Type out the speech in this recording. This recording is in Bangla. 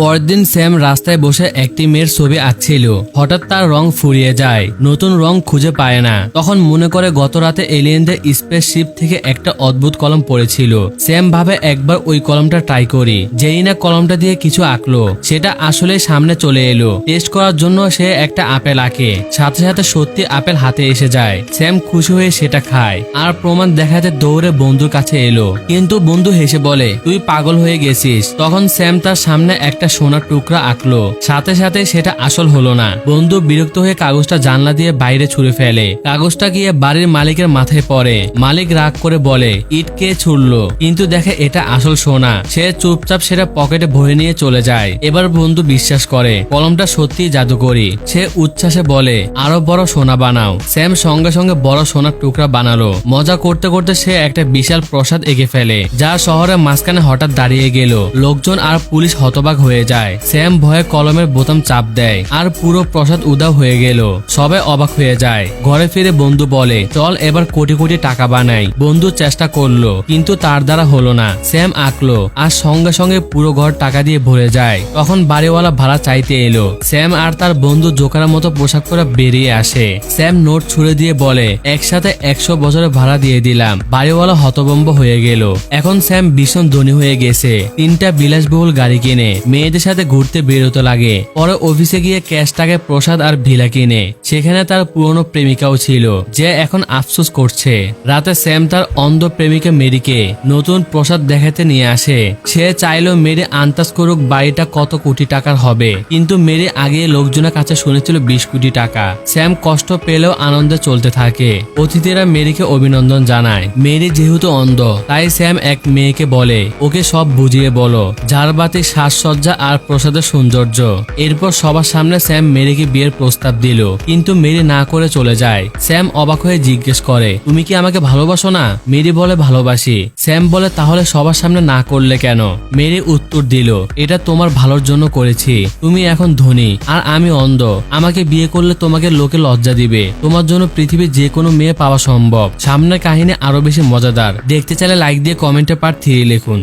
পরের দিন স্যাম রাস্তায় বসে একটি মেয়ের ছবি আঁকছিল। হঠাৎ তার রং ফুরিয়ে যায়, নতুন রং খুঁজে পায় না। তখন মনে করে গত রাতে এলিয়েনদের স্পেসশিপ থেকে একটা অদ্ভুত কলম পড়েছিল। স্যাম ভাবে একবার ওই কলমটা ট্রাই করি। যেই না কলমটা দিয়ে কিছু আঁকলো, সেটা আসলে সামনে চলে এলো। টেস্ট করার জন্য সে একটা আপেল আঁকে, সাথে সাথে সত্যি আপেল হাতে এসে যায়। স্যাম খুশি হয়ে সেটা খায় আর প্রমাণ দেখাতে দৌড়ে বন্ধুর কাছে এলো, কিন্তু বন্ধু হেসে বলে তুই পাগল হয়ে গেছিস। তখন স্যাম তার সামনে একটা সোনার টুকরা আঁকলো, সাথে সাথে সেটা আসল হলো না। বন্ধু বিরক্ত হয়ে কাগজটা জানলা দিয়ে বাইরে ছুঁড়ে ফেলে। কাগজটা গিয়ে বাড়ির মালিকের মাথায় পড়ে। মালিক রাগ করে বলে ইট কে ছুড়লো, কিন্তু দেখে এটা আসল সোনা। সে চুপচাপ সেটা পকেটে ভরে নিয়ে চলে যায়। এবার বন্ধু বিশ্বাস করে কলমটা সত্যি জাদুকরি। সে উচ্ছ্বাসে বলে আরো বড় সোনা বানাও। স্যাম সঙ্গে সঙ্গে বড় সোনার টুকরা বানালো। মজা করতে করতে সে একটা বিশাল প্রাসাদ এঁকে ফেলে, যা শহরের মাঝখানে হঠাৎ দাঁড়িয়ে গেল। লোকজন আর পুলিশ হতবাক হয়ে যায়। স্যাম ভয়ে কলমের বোতাম চাপ দেয় আর পুরো প্রাসাদ উধাও হয়ে গেল। সবাই অবাক হয়ে যায়। ঘরে ফিরে বন্ধু বলে চল এবার কোটি কোটি টাকা বানাই। বন্ধু চেষ্টা করলো, কিন্তু তার দ্বারা হলো না। স্যাম আঁকলো আর সঙ্গে সঙ্গে পুরো ঘর টাকা দিয়ে ভরে যায়। তখন বাড়িওয়ালা ভাড়া চাইতে এলো। স্যাম আর তার বন্ধু জোকারের মতো পোশাক পরে বেরিয়ে আসে। স্যাম নোট ছুড়ে দিয়ে বলে একসাথে 100 বছরের ভাড়া দিয়ে দিলাম। বাড়িওয়ালা হতভম্ব হয়ে গেল। এখন স্যাম ভীষণ ধনী হয়ে গেছে। 3টা বিলাসবহুল গাড়ি কিনে মেয়েদের সাথে ঘুরতে বেরোতে লাগে। পরে অফিসে গিয়ে ক্যাশ টাকায় প্রসাদ আর ভিলা কিনে। সেখানে তার পুরনো প্রেমিকাও ছিল, যে এখন আফসোস করছে। রাতে স্যাম তার অন্ধ প্রেমিকা মেরিকে নতুন প্রসাদ দেখাতে নিয়ে আসে। সে চাইলো মেরি আন্দাজ করুক বাড়িটা কত কোটি টাকার হবে, কিন্তু মেরি আগে লোকজনের কাছে শুনেছিল 20 কোটি টাকা। স্যাম কষ্ট পেলেও আনন্দে চলতে থাকে। অতিথিরা মেরিকে অভিনন্দন জানায়। মেরি যেহেতু অন্ধ, তাই স্যাম এক মেয়েকে বলে ওকে সব বুঝিয়ে বলো, ঝাড়বাতি, সাজসজ্জা আর প্রসাদের সৌন্দর্য। এরপর সবার সামনে স্যাম মেরিকে বিয়ের প্রস্তাব দিল, কিন্তু মেরি না করে চলে যায়। স্যাম অবাক হয়ে জিজ্ঞেস করে তুমি কি আমাকে ভালোবাসো না? মেরি বলে ভালোবাসি। স্যাম বলে তাহলে সবার সামনে না করলে কেন? মেরি উত্তর দিল এটা তোমার ভালোর জন্য করেছি। তুমি এখন ধনী আর আমি অন্ধ। আমাকে বিয়ে করলে তোমাকে লোকে লজ্জা দিবে। তোমার জন্য পৃথিবীর যে কোনো মেয়ে পাওয়া সম্ভব। সামনের কাহিনী আরো বেশি মজাদার। দেখতে চাইলে লাইক দিয়ে কমেন্টে পার্ট 3 লিখুন।